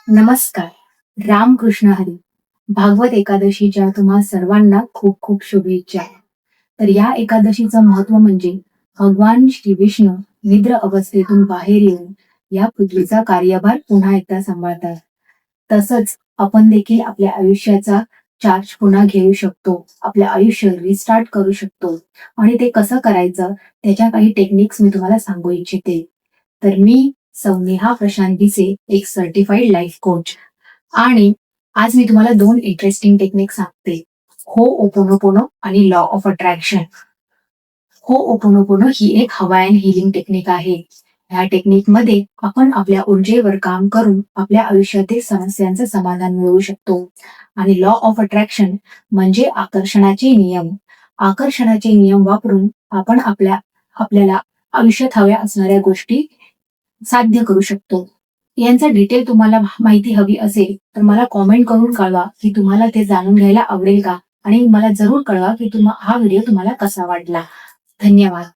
नमस्कार. रामकृष्ण हरी. भागवत एकादशीच्या तुम्हा सर्वांना खूप खूप शुभेच्छा. तर या एकादशीचं महत्व म्हणजे भगवान श्री विष्णू निद्र अवस्थेतून बाहेर येऊन या पृथ्वीचा कार्यभार पुन्हा एकदा सांभाळतात. तसंच आपण देखील आपल्या आयुष्याचा चार्ज पुन्हा घेऊ शकतो. आपलं आयुष्य रिस्टार्ट करू शकतो आणि ते कसं करायचं त्याच्या काही टेक्निक्स मी तुम्हाला सांगू इच्छिते. तर मी सौ नेहा प्रशांत भिसे, एक सर्टिफाईड लाईफ कोच आणि आज मी तुम्हाला 2 इंटरेस्टिंग टेक्निक सांगते. होओपोनोपोनो आणि लॉ ऑफ अट्रॅक्शन. होओपोनोपोनो ही एक हवाईन हीलिंग टेक्निक आहे. ह्या टेक्निकमध्ये आपण आपल्या ऊर्जेवर काम करून आपल्या आयुष्यातील समस्यांचं समाधान मिळवू शकतो. आणि लॉ ऑफ अट्रॅक्शन म्हणजे आकर्षणाचे नियम. आकर्षणाचे नियम वापरून आपण आपल्याला आयुष्यात हव्या असणाऱ्या गोष्टी साध्य करू शकतो. यांचा डिटेल तुम्हाला माहिती हवी असेल तर मला कॉमेंट करून कळवा की तुम्हाला ते जाणून घ्यायला आवडेल का? आणि मला जरूर कळवा की हा व्हिडिओ तुम्हाला कसा वाटला. धन्यवाद.